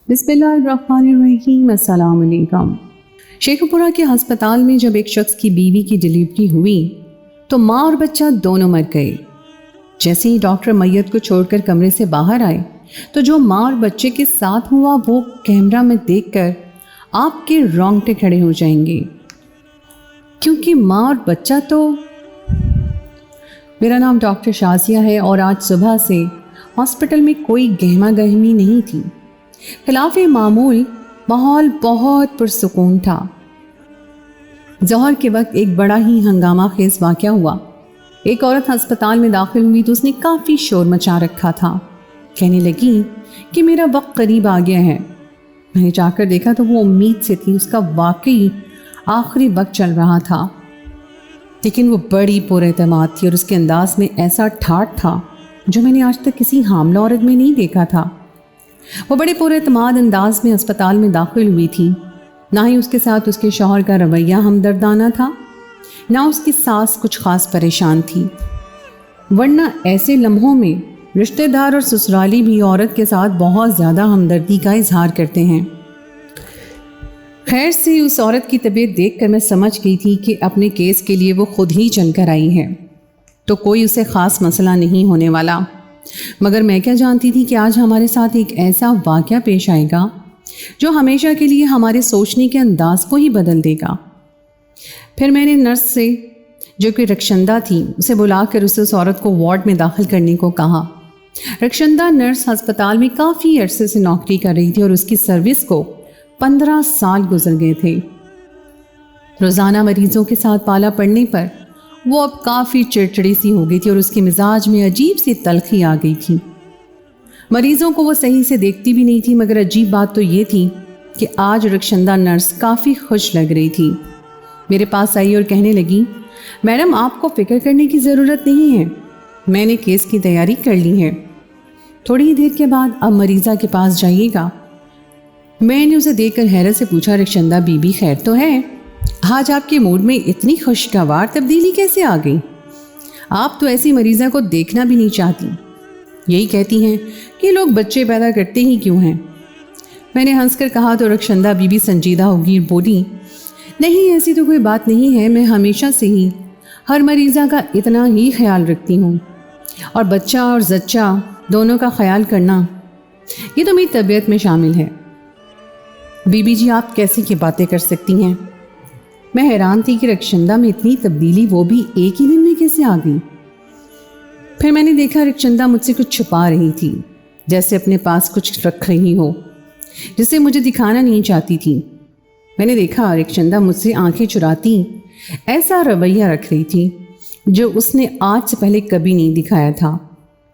बिस्मिल्लाहिर्रहमानिर्रहीम। अस्सलाम वालेकुम। शेखपुरा के अस्पताल में जब एक शख्स की बीवी की डिलीवरी हुई तो माँ और बच्चा दोनों मर गए। जैसे ही डॉक्टर मैयत को छोड़कर कमरे से बाहर आए तो जो माँ और बच्चे के साथ हुआ वो कैमरा में देखकर आपके रोंगटे खड़े हो जाएंगे, क्योंकि माँ और बच्चा तो। मेरा नाम डॉक्टर शाजिया है और आज सुबह से हॉस्पिटल में कोई गहमा गहमी नहीं थी। खिलाफ मामूल माहौल बहुत पुरसुकून था। ज़ोहर के वक्त एक बड़ा ही हंगामा खेज वाक़या हुआ। एक औरत अस्पताल में दाखिल हुई तो उसने काफ़ी शोर मचा रखा था। कहने लगी कि मेरा वक्त करीब आ गया है। मैंने जाकर देखा तो वो उम्मीद से थी, उसका वाकई आखिरी वक्त चल रहा था, लेकिन वो बड़ी पुरएतमाद थी और उसके अंदाज में ऐसा ठाठ था जो मैंने आज तक किसी हामला औरत में नहीं देखा था। वो बड़े पुरएतमाद अंदाज में अस्पताल में दाखिल हुई थी। ना ही उसके साथ उसके शौहर का रवैया हमदर्दाना था, ना उसकी सास कुछ खास परेशान थी, वरना ऐसे लम्हों में रिश्तेदार और ससुराली भी औरत के साथ बहुत ज़्यादा हमदर्दी का इजहार करते हैं। खैर से उस औरत की तबीयत देखकर मैं समझ गई थी कि अपने केस के लिए वो खुद ही चल कर आई है, तो कोई उसे ख़ास मसला नहीं होने वाला। मगर मैं क्या जानती थी कि आज हमारे साथ एक ऐसा वाक़या पेश आएगा जो हमेशा के लिए हमारे सोचने के अंदाज को ही बदल देगा। फिर मैंने नर्स से, जो कि रक्षंदा थी, उसे बुलाकर उस औरत को वार्ड में दाखिल करने को कहा। रक्षंदा नर्स अस्पताल में काफ़ी अरसे से नौकरी कर रही थी और उसकी सर्विस को 15 साल गुजर गए थे। रोज़ाना मरीजों के साथ पाला पड़ने पर वो अब काफ़ी चिड़चिड़ी सी हो गई थी और उसके मिजाज में अजीब सी तलखी आ गई थी। मरीजों को वो सही से देखती भी नहीं थी, मगर अजीब बात तो ये थी कि आज रक्षंदा नर्स काफ़ी खुश लग रही थी। मेरे पास आई और कहने लगी, मैडम आपको फ़िक्र करने की ज़रूरत नहीं है, मैंने केस की तैयारी कर ली है। थोड़ी ही देर के बाद अब मरीज़ा के पास जाइएगा। मैंने उसे देखकर हैरत से पूछा, रक्षंदा बीबी खैर तो है? आज आपके मूड में इतनी खुशगवार तब्दीली कैसे आ गई? आप तो ऐसी मरीज़ा को देखना भी नहीं चाहती। यही कहती हैं कि लोग बच्चे पैदा करते ही क्यों हैं। मैंने हंसकर कहा तो रक्षंदा बीबी संजीदा होगी, बोली, नहीं ऐसी तो कोई बात नहीं है, मैं हमेशा से ही हर मरीज़ा का इतना ही ख्याल रखती हूँ, और बच्चा और जच्चा दोनों का ख्याल करना ये तो मेरी तबीयत में शामिल है। बीबी जी आप कैसी की बातें कर सकती हैं? मैं हैरान थी कि रक्षंदा में इतनी तब्दीली वो भी एक ही दिन में कैसे आ गई। फिर मैंने देखा रक्षंदा मुझसे कुछ छुपा रही थी, जैसे अपने पास कुछ रख रही हो जिसे मुझे दिखाना नहीं चाहती थी। मैंने देखा रक्षंदा मुझसे आंखें चुराती ऐसा रवैया रख रही थी जो उसने आज से पहले कभी नहीं दिखाया था।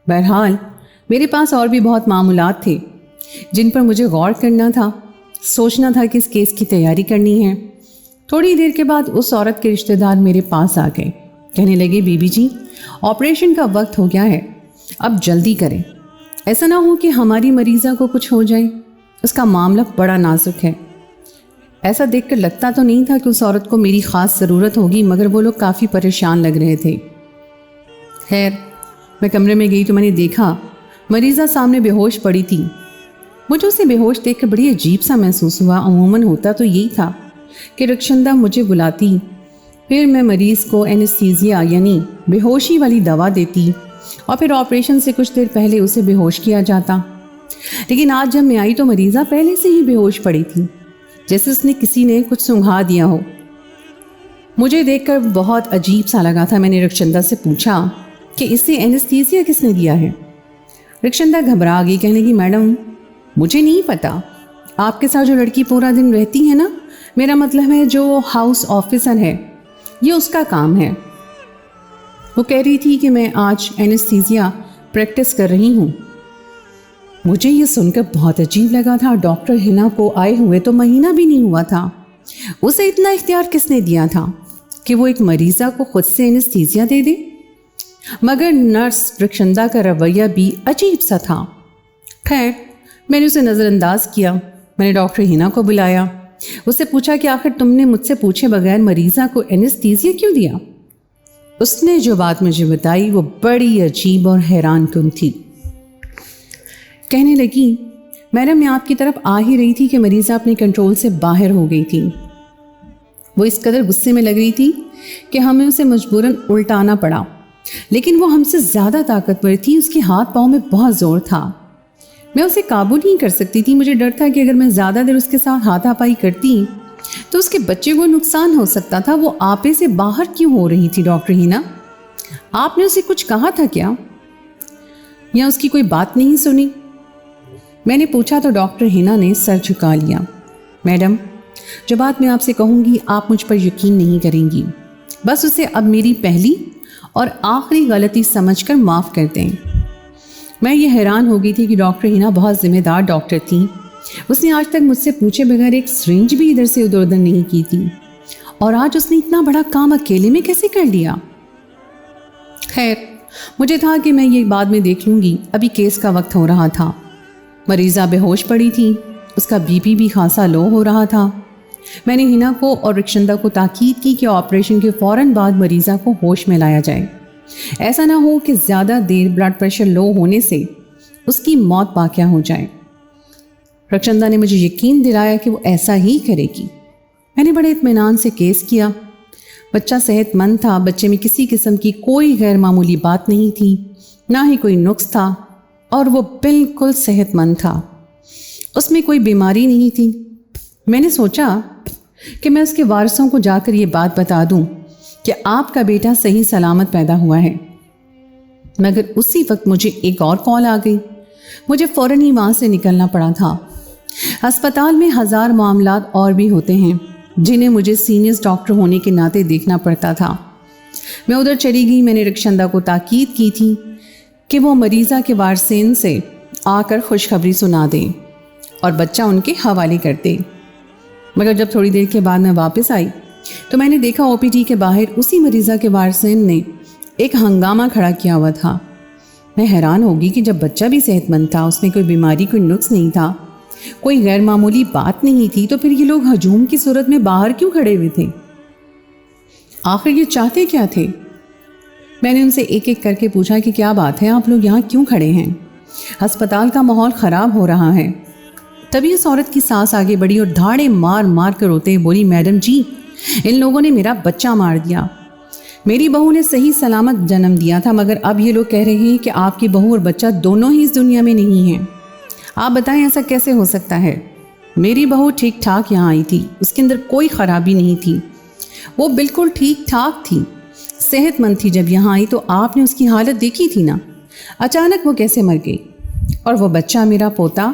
बहरहाल मेरे पास और भी बहुत मामूलात थे जिन पर मुझे गौर करना था, सोचना था कि इस केस की तैयारी करनी है। थोड़ी देर के बाद उस औरत के रिश्तेदार मेरे पास आ गए। कहने लगे, बीबी जी ऑपरेशन का वक्त हो गया है, अब जल्दी करें, ऐसा ना हो कि हमारी मरीज़ा को कुछ हो जाए, उसका मामला बड़ा नाजुक है। ऐसा देखकर लगता तो नहीं था कि उस औरत को मेरी ख़ास ज़रूरत होगी, मगर वो लोग काफ़ी परेशान लग रहे थे। खैर मैं कमरे में गई तो मैंने देखा मरीज़ा सामने बेहोश पड़ी थी। मुझे उसे बेहोश देखकर बड़ी अजीब सा महसूस हुआ। अमूमन होता तो यही था कि रक्षंदा मुझे बुलाती, फिर मैं मरीज़ को एनेस्थीसिया यानी बेहोशी वाली दवा देती और फिर ऑपरेशन से कुछ देर पहले उसे बेहोश किया जाता। लेकिन आज जब मैं आई तो मरीज़ा पहले से ही बेहोश पड़ी थी, जैसे उसने किसी ने कुछ सूंघा दिया हो। मुझे देखकर बहुत अजीब सा लगा था। मैंने रक्षंदा से पूछा कि इसे एनेस्थीसिया किसने दिया है? रक्षंदा घबरा गई, कहने लगी, मैडम मुझे नहीं पता, आपके साथ जो लड़की पूरा दिन रहती है ना, मेरा मतलब है जो हाउस ऑफिसर है, ये उसका काम है। वो कह रही थी कि मैं आज एनेस्थीसिया प्रैक्टिस कर रही हूँ। मुझे ये सुनकर बहुत अजीब लगा था। डॉक्टर हिना को आए हुए तो महीना भी नहीं हुआ था, उसे इतना इख्तियार किसने दिया था कि वो एक मरीज़ा को खुद से एनेस्थीसिया दे दे? मगर नर्स रक्षंदा का रवैया भी अजीब सा था। खैर मैंने उसे नज़रअंदाज किया। मैंने डॉक्टर हिना को बुलाया, उससे पूछा कि आखिर तुमने मुझसे पूछे बगैर मरीज़ा को एनेस्थीसिया क्यों दिया? उसने जो बात मुझे बताई वो बड़ी अजीब और हैरान कुन थी। कहने लगी, میڈم میں آپ کی طرف آ ہی رہی تھی کہ مریضہ اپنے کنٹرول سے باہر ہو گئی تھی۔ وہ اس قدر غصے میں لگ رہی تھی کہ ہمیں اسے مجبوراً الٹانا پڑا، لیکن وہ ہم سے زیادہ طاقتور تھی، اس کے ہاتھ پاؤں میں بہت زور تھا۔ میں اسے قابو نہیں کر سکتی تھی۔ مجھے ڈر تھا کہ اگر میں زیادہ دیر اس کے ساتھ ہاتھا پائی کرتی تو اس کے بچے کو نقصان ہو سکتا تھا۔ وہ آپے سے باہر کیوں ہو رہی تھی ڈاکٹر ہینا؟ آپ نے اسے کچھ کہا تھا کیا، یا اس کی کوئی بات نہیں سنی؟ میں نے پوچھا تو ڈاکٹر ہینا نے سر جھکا لیا۔ میڈم، جو بات میں آپ سے کہوں گی آپ مجھ پر یقین نہیں کریں گی، بس اسے اب میری پہلی اور آخری غلطی سمجھ کر معاف کر دیں۔ میں یہ حیران ہو گئی تھی کہ ڈاکٹر ہینا بہت ذمہ دار ڈاکٹر تھی۔ اس نے آج تک مجھ سے پوچھے بغیر ایک سرنج بھی ادھر سے ادھر نہیں کی تھی، اور آج اس نے اتنا بڑا کام اکیلے میں کیسے کر لیا؟ خیر، مجھے تھا کہ میں یہ بعد میں دیکھ لوں گی، ابھی کیس کا وقت ہو رہا تھا۔ مریضہ بے ہوش پڑی تھی، اس کا بی پی بھی خاصا لو ہو رہا تھا۔ میں نے ہینا کو اور رخشندہ کو تاکید کی کہ آپریشن کے فوراً بعد مریضہ کو ہوش میں لایا جائے، ایسا نہ ہو کہ زیادہ دیر بلڈ پریشر لو ہونے سے اس کی موت واقع ہو جائے۔ رخشندہ نے مجھے یقین دلایا کہ وہ ایسا ہی کرے گی۔ میں نے بڑے اطمینان سے کیس کیا۔ بچہ صحت مند تھا، بچے میں کسی قسم کی کوئی غیر معمولی بات نہیں تھی، نہ ہی کوئی نقص تھا، اور وہ بالکل صحت مند تھا، اس میں کوئی بیماری نہیں تھی۔ میں نے سوچا کہ میں اس کے وارثوں کو جا کر یہ بات بتا دوں کہ آپ کا بیٹا صحیح سلامت پیدا ہوا ہے، مگر اسی وقت مجھے ایک اور کال آ گئی۔ مجھے فوراً ہی وہاں سے نکلنا پڑا تھا۔ ہسپتال میں ہزار معاملات اور بھی ہوتے ہیں جنہیں مجھے سینئر ڈاکٹر ہونے کے ناطے دیکھنا پڑتا تھا۔ میں ادھر چلی گئی۔ میں نے رخشندہ کو تاکید کی تھی کہ وہ مریضہ کے وارثین سے آ کر خوشخبری سنا دیں اور بچہ ان کے حوالے کر دیں، مگر جب تھوڑی دیر کے بعد میں واپس آئی تو میں نے دیکھا او پی ڈی کے باہر اسی مریضہ کے وارثین نے ایک ہنگامہ کھڑا کیا ہوا تھا۔ میں حیران ہوگی کہ جب بچہ بھی صحت مند تھا، اس میں کوئی بیماری کوئی نقص نہیں تھا، کوئی غیر معمولی بات نہیں تھی، تو پھر یہ لوگ ہجوم کی صورت میں باہر کیوں کھڑے ہوئے تھے؟ آخر یہ چاہتے کیا تھے؟ میں نے ان سے ایک ایک کر کے پوچھا کہ کیا بات ہے، آپ لوگ یہاں کیوں کھڑے ہیں؟ ہسپتال کا ماحول خراب ہو رہا ہے۔ تبھی اس عورت کی سانس آگے بڑھی اور دھاڑے مار مار کر روتے بولی، میڈم جی، ان لوگوں نے میرا بچہ مار دیا۔ میری بہو نے صحیح سلامت جنم دیا تھا، مگر اب یہ لوگ کہہ رہے ہیں کہ آپ کی بہو اور بچہ دونوں ہی اس دنیا میں نہیں ہیں۔ آپ بتائیں ایسا کیسے ہو سکتا ہے؟ میری بہو ٹھیک ٹھاک یہاں آئی تھی، اس کے اندر کوئی خرابی نہیں تھی، وہ بالکل ٹھیک ٹھاک تھی، صحت مند تھی۔ جب یہاں آئی تو آپ نے اس کی حالت دیکھی تھی نا، اچانک وہ کیسے مر گئی؟ اور وہ بچہ میرا پوتا،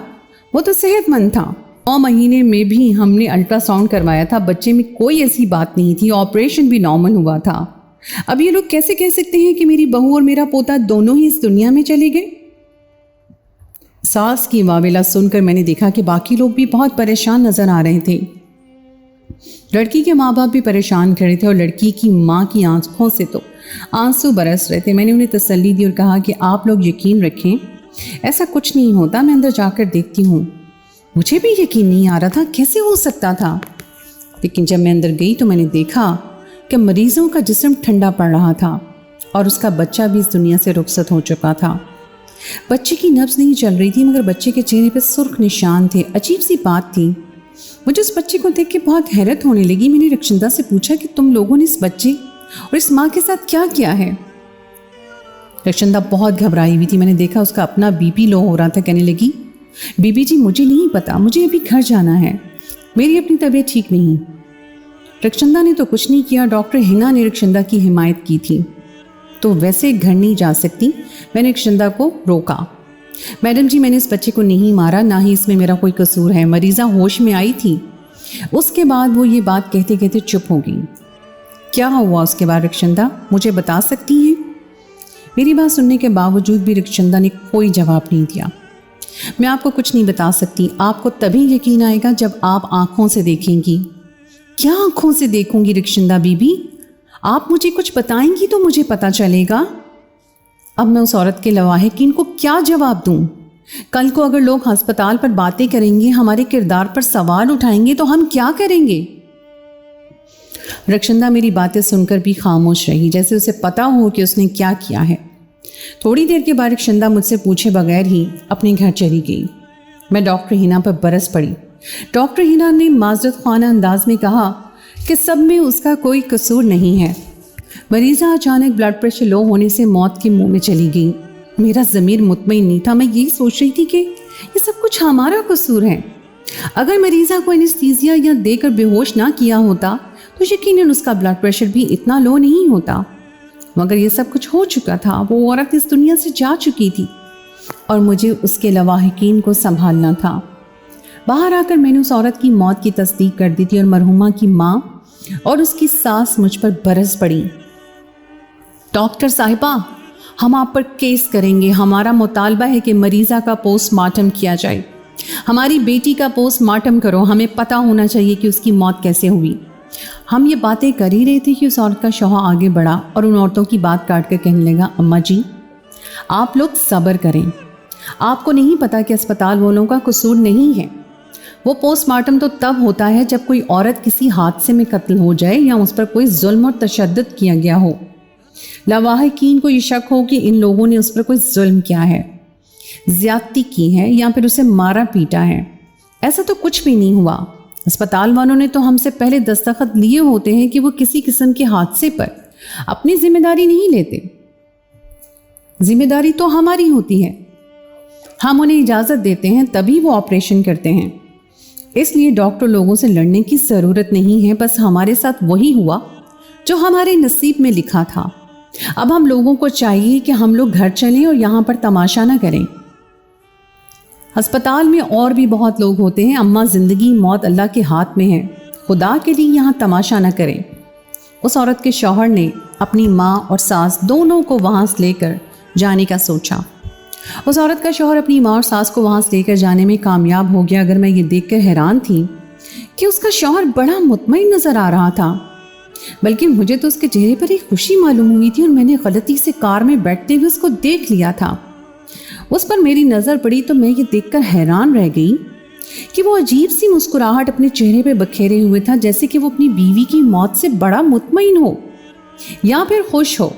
وہ تو صحت مند تھا۔ 9 مہینے میں بھی ہم نے الٹرا ساؤنڈ کروایا تھا، بچے میں کوئی ایسی بات نہیں تھی، آپریشن بھی نارمل ہوا تھا۔ اب یہ لوگ کیسے کہہ سکتے ہیں کہ میری بہو اور میرا پوتا دونوں ہی اس دنیا میں چلے گئے؟ ساس کی واویلا سن کر میں نے دیکھا کہ باقی لوگ بھی بہت پریشان نظر آ رہے تھے۔ لڑکی کے ماں باپ بھی پریشان کھڑے تھے اور لڑکی کی ماں کی آنکھوں سے تو آنسو برس رہے تھے۔ میں نے انہیں تسلی دی اور کہا کہ آپ لوگ یقین رکھیں، ایسا کچھ نہیں ہوتا، میں اندر جا کر دیکھتی ہوں۔ مجھے بھی یقین نہیں آ رہا تھا کیسے ہو سکتا تھا، لیکن جب میں اندر گئی تو میں نے دیکھا کہ مریضوں کا جسم ٹھنڈا پڑ رہا تھا اور اس کا بچہ بھی اس دنیا سے رخصت ہو چکا تھا۔ بچے کی نبض نہیں چل رہی تھی، مگر بچے کے چہرے پہ سرخ نشان تھے۔ عجیب سی بات تھی، مجھے اس بچے کو دیکھ کے بہت حیرت ہونے لگی۔ میں نے رخشندہ سے پوچھا کہ تم لوگوں نے اس بچے اور اس ماں کے ساتھ کیا کیا ہے؟ رخشندہ بہت گھبرائی ہوئی تھی۔ میں نے دیکھا اس کا اپنا بی پی لو ہو رہا تھا۔ کہنے لگی، بی بی جی مجھے نہیں پتا، مجھے ابھی گھر جانا ہے، میری اپنی طبیعت ٹھیک نہیں۔ رخشندہ نے تو کچھ نہیں کیا، ڈاکٹر ہینا نے رخشندہ کی حمایت کی تھی، تو ویسے گھر نہیں جا سکتی۔ میں نے رخشندہ کو روکا، میڈم جی میں نے اس بچے کو نہیں مارا، نہ ہی اس میں میرا کوئی قصور ہے، مریضہ ہوش میں آئی تھی۔ اس کے بعد وہ یہ بات کہتے کہتے چپ ہو گئی۔ کیا ہوا اس کے بعد رخشندہ، مجھے بتا سکتی ہیں؟ میری بات سننے کے باوجود بھی رخشندہ نے کوئی جواب نہیں دیا۔ میں آپ کو کچھ نہیں بتا سکتی، آپ کو تبھی یقین آئے گا جب آپ آنکھوں سے دیکھیں گی۔ کیا آنکھوں سے دیکھوں گی رخشندہ بی بی؟ آپ مجھے کچھ بتائیں گی تو مجھے پتا چلے گا۔ اب میں اس عورت کے لواحقین کو کیا جواب دوں؟ کل کو اگر لوگ ہسپتال پر باتیں کریں گے، ہمارے کردار پر سوال اٹھائیں گے، تو ہم کیا کریں گے؟ رخشندہ میری باتیں سن کر بھی خاموش رہی، جیسے اسے پتا ہو کہ اس نے کیا کیا ہے۔ تھوڑی دیر کے بعد رخشندہ مجھ سے پوچھے بغیر ہی اپنے گھر چلی گئی۔ मैं डॉक्टर हिना पर बरस पड़ी। डॉक्टर हिना ने माजरत खाना अंदाज में कहा कि सब में उसका कोई कसूर नहीं है। मरीज़ा अचानक ब्लड प्रेशर लो होने से मौत के मुंह में चली गई। मेरा ज़मीर मुतमईन नहीं था। मैं यही सोच रही थी कि ये सब कुछ हमारा कसूर है। अगर मरीज़ा को एनेस्थीसिया या देकर बेहोश ना किया होता तो यकीनन उसका ब्लड प्रेशर भी इतना लो नहीं होता। मगर ये सब कुछ हो चुका था। वो औरत इस दुनिया से जा चुकी थी और मुझे उसके लवाहिकीन को संभालना था। बाहर आकर मैंने उस औरत की मौत की तस्दीक कर दी थी और मरहुमा की माँ और उसकी सास मुझ पर बरस पड़ी। डॉक्टर साहिबा, हम आप पर केस करेंगे। हमारा मुतालबा है कि मरीज़ा का पोस्टमार्टम किया जाए। हमारी बेटी का पोस्टमार्टम करो। हमें पता होना चाहिए कि उसकी मौत कैसे हुई। हम ये बातें कर ही रहे थे कि उस औरत का शौहर आगे बढ़ा और उन औरतों की बात काट कर कहने लगा, अम्मा जी आप लोग सब्र करें। आपको नहीं पता कि अस्पताल वालों का कसूर नहीं है। वो पोस्टमार्टम तो तब होता है जब कोई औरत किसी हादसे में कत्ल हो जाए या उस पर कोई जुल्म और तशद्दुद किया गया हो। लवाहिकीन को ये शक हो कि इन लोगों ने उस पर कोई जुल्म किया है, ज्यादती की है या फिर उसे मारा पीटा है। ऐसा तो कुछ भी नहीं हुआ। अस्पताल वालों ने तो हमसे पहले दस्तखत लिए होते हैं कि वो किसी किस्म के हादसे पर अपनी जिम्मेदारी नहीं लेते। जिम्मेदारी तो हमारी होती है। हम उन्हें इजाज़त देते हैं तभी वो ऑपरेशन करते हैं। इसलिए डॉक्टर लोगों से लड़ने की ज़रूरत नहीं है। बस हमारे साथ वही हुआ जो हमारे नसीब में लिखा था। अब हम लोगों को चाहिए कि हम लोग घर चलें और यहाँ पर तमाशा ना करें। अस्पताल में और भी बहुत लोग होते हैं। अम्मा, ज़िंदगी मौत अल्लाह के हाथ में है। खुदा के लिए यहाँ तमाशा न करें। उस औरत के शौहर ने अपनी माँ और सास दोनों को वहाँ से लेकर जाने का सोचा। उस औरत का शौहर अपनी माँ और सास को वहाँ से लेकर जाने में कामयाब हो गया। अगर मैं ये देखकर हैरान थी कि उसका शौहर बड़ा मुतमईन नज़र आ रहा था, बल्कि मुझे तो उसके चेहरे पर एक खुशी मालूम हुई थी और मैंने गलती से कार में बैठते हुए उसको देख लिया था। उस पर मेरी नज़र पड़ी तो मैं ये देखकर हैरान रह गई कि वो अजीब सी मुस्कुराहट अपने चेहरे पे बखेरे हुए था, जैसे कि वो अपनी बीवी की मौत से बड़ा मुतमईन हो या फिर खुश हो।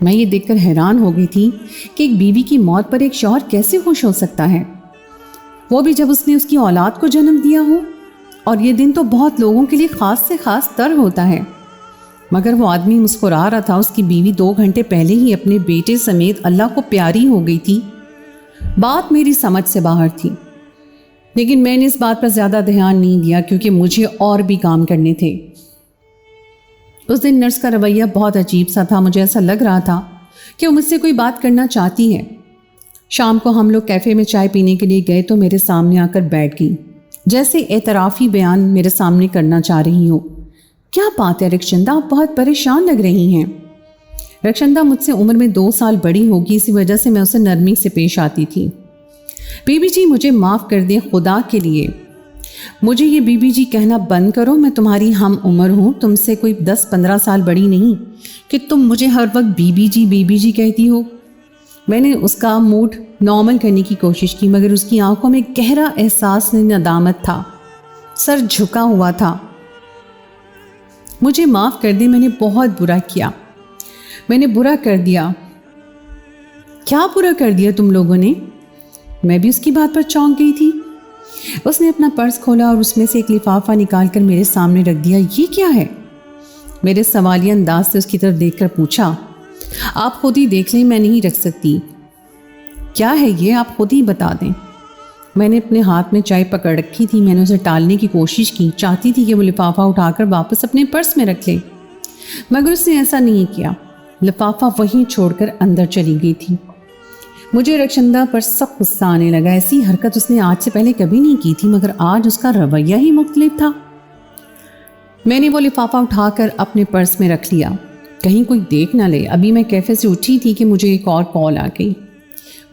मैं ये देखकर हैरान हो गई थी कि एक बीवी की मौत पर एक शौहर कैसे खुश हो सकता है, वो भी जब उसने उसकी औलाद को जन्म दिया हो। और ये दिन तो बहुत लोगों के लिए ख़ास से ख़ास तर होता है। मगर वो आदमी मुस्कुरा रहा था। उसकी बीवी 2 घंटे पहले ही अपने बेटे समेत अल्लाह को प्यारी हो गई थी। बात मेरी समझ से बाहर थी, लेकिन मैंने इस बात पर ज़्यादा ध्यान नहीं दिया क्योंकि मुझे और भी काम करने थे। उस दिन नर्स का रवैया बहुत अजीब सा था। मुझे ऐसा लग रहा था कि वो मुझसे कोई बात करना चाहती है। शाम को हम लोग कैफ़े में चाय पीने के लिए गए तो मेरे सामने आकर बैठ गई, जैसे एतराफ़ी बयान मेरे सामने करना चाह रही हो। क्या बात है रक्षंदा, आप बहुत परेशान लग रही हैं। रक्षंदा मुझसे उम्र में 2 साल बड़ी होगी, इसी वजह से मैं उसे नरमी से पेश आती थी। बीबी जी मुझे माफ़ कर दें, खुदा के लिए मुझे ये बीबी जी कहना बंद करो। मैं तुम्हारी हम उम्र हूँ, तुमसे कोई 10-15 साल बड़ी नहीं कि तुम मुझे हर वक्त बीबी जी कहती हो। मैंने उसका मूड नॉर्मल करने की कोशिश की, मगर उसकी आंखों में गहरा एहसास नदामत था, सर झुका हुआ था। मुझे माफ़ कर दे, मैंने बहुत बुरा किया। मैंने बुरा कर दिया। क्या बुरा कर दिया तुम लोगों ने? मैं भी उसकी बात पर चौंक गई थी। उसने अपना पर्स खोला और उसमें से एक लिफाफा निकालकर मेरे सामने रख दिया। ये क्या है? मेरे सवालिया अंदाज से उसकी तरफ देखकर पूछा। आप खुद ही देख लें, मैं नहीं रख सकती। क्या है ये, आप खुद ही बता दें। मैंने अपने हाथ में चाय पकड़ रखी थी। मैंने उसे टालने की कोशिश की, चाहती थी कि वो लिफाफा उठाकर वापस अपने पर्स में रख ले, मगर उसने ऐसा नहीं किया। लिफाफा वहीं छोड़कर अंदर चली गई थी। मुझे रक्षंदा पर सख्त गुस्सा आने लगा। ऐसी हरकत उसने आज से पहले कभी नहीं की थी, मगर आज उसका रवैया ही मुख्तलिफ था। मैंने वो लिफाफा उठाकर अपने पर्स में रख लिया, कहीं कोई देख ना ले। अभी मैं कैफ़े से उठी थी कि मुझे एक और कॉल आ गई।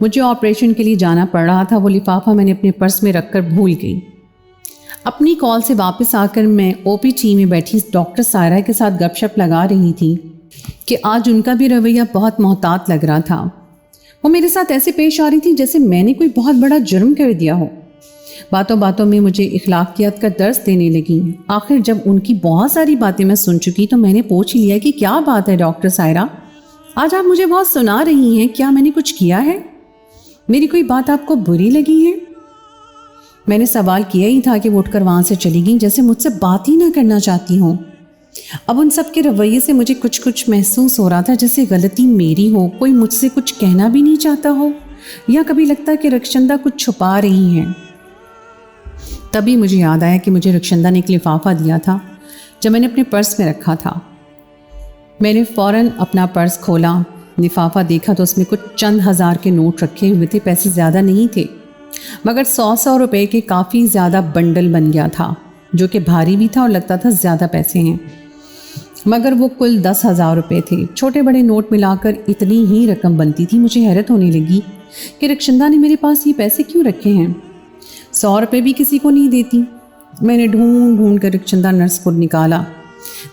मुझे ऑपरेशन के लिए जाना पड़ रहा था। वो लिफाफा मैंने अपने पर्स में रखकर भूल गई। अपनी कॉल से वापस आकर मैं ओपीटी में बैठी डॉक्टर सायरा के साथ गपशप लगा रही थी कि आज उनका भी रवैया बहुत मोहतात लग रहा था। वो मेरे साथ ऐसे पेश आ रही थी जैसे मैंने कोई बहुत बड़ा जुर्म कर दिया हो। बातों बातों में मुझे इखलाकियत का दर्स देने लगी। आखिर जब उनकी बहुत सारी बातें मैं सुन चुकी तो मैंने पूछ लिया कि क्या बात है डॉक्टर सायरा, आज आप मुझे बहुत सुना रही हैं। क्या मैंने कुछ किया है? मेरी कोई बात आपको बुरी लगी है? मैंने सवाल किया ही था कि वो उठकर वहाँ से चली गई, जैसे मुझसे बात ही ना करना चाहती हों। अब उन सब के रवैये से मुझे कुछ कुछ महसूस हो रहा था, जैसे गलती मेरी हो, कोई मुझसे कुछ कहना भी नहीं चाहता हो, या कभी लगता कि रक्षंदा कुछ छुपा रही हैं। तभी मुझे याद आया कि मुझे रक्षंदा ने एक लिफाफा दिया था जब मैंने अपने पर्स में रखा था। मैंने फ़ौरन अपना पर्स खोला, लिफाफा देखा तो उसमें कुछ चंद हज़ार के नोट रखे हुए थे। पैसे ज़्यादा नहीं थे, मगर 100 रुपए के काफ़ी ज़्यादा बंडल बन गया था, जो कि भारी भी था और लगता था ज़्यादा पैसे हैं, मगर वो कुल 10,000 रुपये थे। छोटे बड़े नोट मिलाकर इतनी ही रकम बनती थी। मुझे हैरत होने लगी कि रक्षंदा ने मेरे पास ये पैसे क्यों रखे हैं। 100 रुपये भी किसी को नहीं देती। मैंने ढूंढ ढूंढ कर रक्षंदा नर्स को निकाला।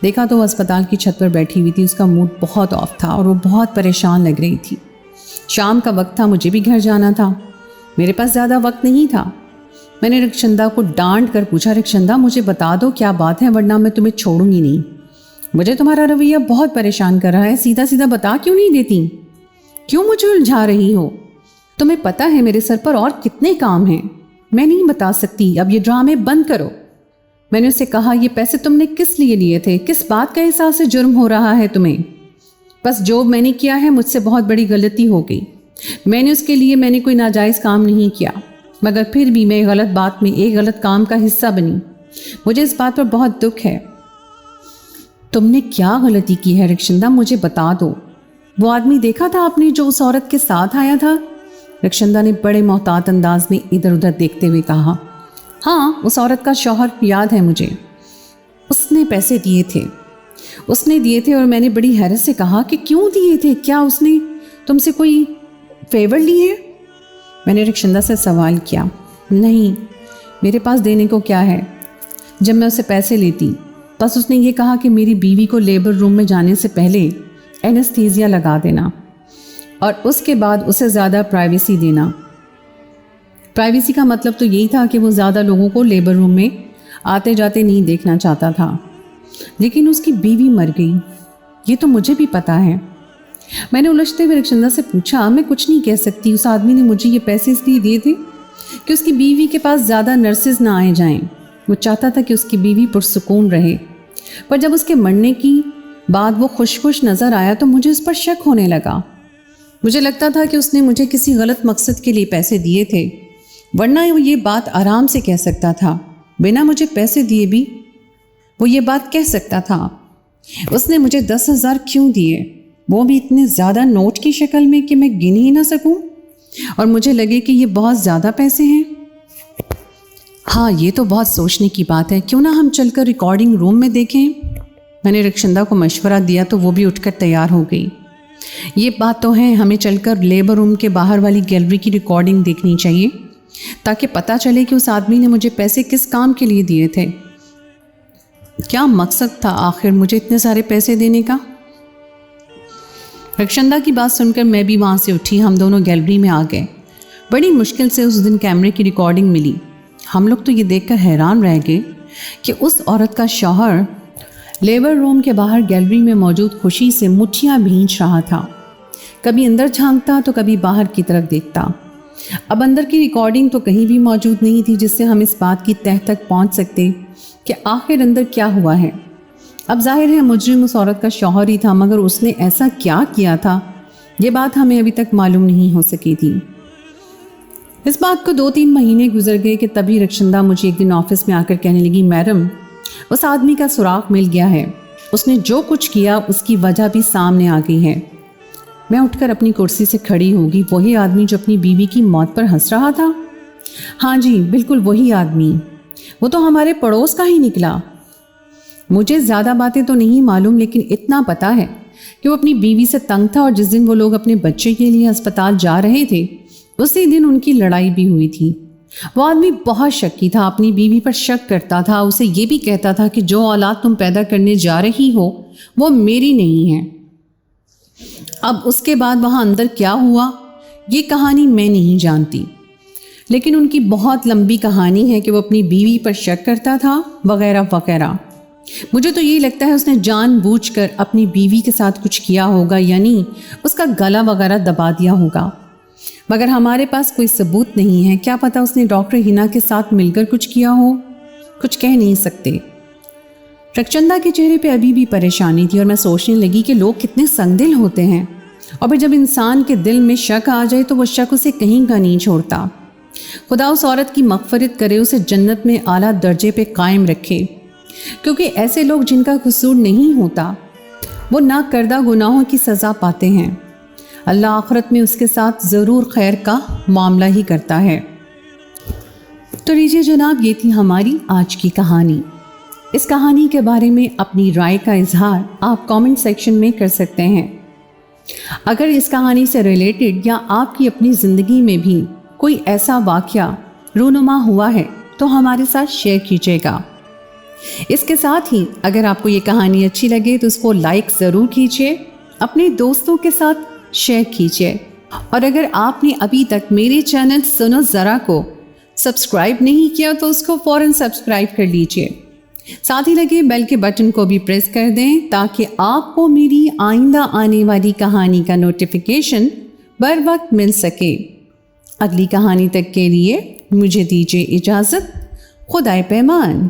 देखा तो वो अस्पताल की छत पर बैठी हुई थी। उसका मूड बहुत ऑफ था और वो बहुत परेशान लग रही थी। शाम का वक्त था, मुझे भी घर जाना था। मेरे पास ज़्यादा वक्त नहीं था। मैंने रक्षंदा को डांट कर पूछा, रक्षंदा मुझे बता दो क्या बात है, वरना मैं तुम्हें छोड़ूंगी नहीं। मुझे तुम्हारा रवैया बहुत परेशान कर रहा है। सीधा सीधा बता क्यों नहीं देती? क्यों मुझे उलझा रही हो? तुम्हें पता है मेरे सर पर और कितने काम हैं। मैं नहीं बता सकती, अब ये ड्रामे बंद करो। मैंने उससे कहा, ये पैसे तुमने किस लिए लिए थे? किस बात का एहसास से जुर्म हो रहा है तुम्हें? बस जो मैंने किया है मुझसे बहुत बड़ी गलती हो गई। मैंने कोई नाजायज़ काम नहीं किया, मगर फिर भी मैं गलत बात में, एक गलत काम का हिस्सा बनी। मुझे इस बात पर बहुत दुख है। तुमने क्या गलती की है रक्षंदा, मुझे बता दो। वो आदमी देखा था आपने जो उस औरत के साथ आया था? रक्षंदा ने बड़े मोहतात अंदाज में इधर उधर देखते हुए कहा, हाँ, उस औरत का शौहर याद है मुझे। उसने पैसे दिए थे और मैंने बड़ी हैरत से कहा कि क्यों दिए थे? क्या उसने तुमसे कोई फेवर ली है? मैंने रक्षंदा से सवाल किया। नहीं, मेरे पास देने को क्या है। जब मैं उसे पैसे लेती, बस उसने ये कहा कि मेरी बीवी को लेबर रूम में जाने से पहले एनेस्थीसिया लगा देना और उसके बाद उसे ज़्यादा प्राइवेसी देना। प्राइवेसी का मतलब तो यही था कि वो ज़्यादा लोगों को लेबर रूम में आते जाते नहीं देखना चाहता था। लेकिन उसकी बीवी मर गई, ये तो मुझे भी पता है। मैंने उलझते हुए रक्षंदा से पूछा, मैं कुछ नहीं कह सकती। उस आदमी ने मुझे ये पैसे इसलिए दिए थे कि उसकी बीवी के पास ज़्यादा नर्सेज ना आए जाएं। वो चाहता था कि उसकी बीवी पुरसुकून रहे। पर जब उसके मरने की बाद वो खुश नज़र आया तो मुझे उस पर शक होने लगा। मुझे लगता था कि उसने मुझे किसी गलत मकसद के लिए पैसे दिए थे, वरना वो ये बात आराम से कह सकता था। बिना मुझे पैसे दिए भी वो ये बात कह सकता था। उसने मुझे 10,000 क्यों दिए, वो भी इतने ज़्यादा नोट की शक्ल में कि मैं गिन ही ना सकूं और मुझे लगे कि ये बहुत ज़्यादा पैसे हैं। हाँ, ये तो बहुत सोचने की बात है। क्यों ना हम चलकर रिकॉर्डिंग रूम में देखें? मैंने रक्षंदा को मशवरा दिया तो वो भी उठकर तैयार हो गई। ये बात तो है, हमें चलकर लेबर रूम के बाहर वाली गैलरी की रिकॉर्डिंग देखनी चाहिए ताकि पता चले कि उस आदमी ने मुझे पैसे किस काम के लिए दिए थे। क्या मकसद था आखिर मुझे इतने सारे पैसे देने का? रक्षंदा की बात सुनकर मैं भी वहाँ से उठी। हम दोनों गैलरी में आ गए। बड़ी मुश्किल से उस दिन कैमरे की रिकॉर्डिंग मिली। हम लोग तो ये देखकर हैरान रह गए कि उस औरत का शौहर लेबर रूम के बाहर गैलरी में मौजूद खुशी से मुट्ठियाँ भींच रहा था। कभी अंदर झांकता तो कभी बाहर की तरफ देखता। अब अंदर की रिकॉर्डिंग तो कहीं भी मौजूद नहीं थी जिससे हम इस बात की तह तक पहुंच सकते कि आखिर अंदर क्या हुआ है। अब जाहिर है मुजरिम उस औरत का शौहर ही था, मगर उसने ऐसा क्या किया था, ये बात हमें अभी तक मालूम नहीं हो सकी थी। इस बात को 2-3 महीने गुजर गए कि तभी रक्षंदा मुझे एक दिन ऑफिस में आकर कहने लगी, मैडम, उस आदमी का सुराग मिल गया है। उसने जो कुछ किया उसकी वजह भी सामने आ गई है। मैं उठकर अपनी कुर्सी से खड़ी हो गई। वही आदमी जो अपनी बीवी की मौत पर हंस रहा था? हाँ जी, बिल्कुल वही आदमी। वो तो हमारे पड़ोस का ही निकला। मुझे ज़्यादा बातें तो नहीं मालूम, लेकिन इतना पता है कि वो अपनी बीवी से तंग था और जिस दिन वो लोग अपने बच्चे के लिए अस्पताल जा रहे थे उसी दिन उनकी लड़ाई भी हुई थी। वो आदमी बहुत शक्की था, अपनी बीवी पर शक करता था। उसे ये भी कहता था कि जो औलाद तुम पैदा करने जा रही हो वो मेरी नहीं है। अब उसके बाद वहाँ अंदर क्या हुआ ये कहानी मैं नहीं जानती, लेकिन उनकी बहुत लंबी कहानी है कि वो अपनी बीवी पर शक करता था वगैरह वगैरह। मुझे तो यही लगता है उसने जानबूझकर अपनी बीवी के साथ कुछ किया होगा, यानी उसका गला वगैरह दबा दिया होगा। मगर हमारे पास कोई सबूत नहीं है। क्या पता उसने डॉक्टर हिना के साथ मिलकर कुछ किया हो, कुछ कह नहीं सकते। रखचंदा के चेहरे पे अभी भी परेशानी थी और मैं सोचने लगी कि लोग कितने संगदिल होते हैं, और फिर जब इंसान के दिल में शक आ जाए तो वो शक उसे कहीं का नहीं छोड़ता। खुदा उस औरत की मग़फ़िरत करे, उसे जन्नत में आला दर्जे पे कायम रखे, क्योंकि ऐसे लोग जिनका कसूर नहीं होता वो ना करदा गुनाहों की सज़ा पाते हैं। अल्लाह आखिरत में उसके साथ ज़रूर खैर का मामला ही करता है। तो लीजिए जनाब, ये थी हमारी आज की कहानी। इस कहानी के बारे में अपनी राय का इजहार आप कमेंट सेक्शन में कर सकते हैं। अगर इस कहानी से रिलेटेड या आपकी अपनी ज़िंदगी में भी कोई ऐसा वाक़या रूनुमा हुआ है तो हमारे साथ शेयर कीजिएगा। इसके साथ ही अगर आपको ये कहानी अच्छी लगे तो उसको लाइक ज़रूर कीजिए, अपने दोस्तों के साथ शेयर कीजिए, और अगर आपने अभी तक मेरे चैनल सुनो ज़रा को सब्सक्राइब नहीं किया तो उसको फ़ौरन सब्सक्राइब कर लीजिए। साथ ही लगे बेल के बटन को भी प्रेस कर दें ताकि आपको मेरी आइंदा आने वाली कहानी का नोटिफिकेशन बर वक्त मिल सके। अगली कहानी तक के लिए मुझे दीजिए इजाज़त। खुदाए पैमान।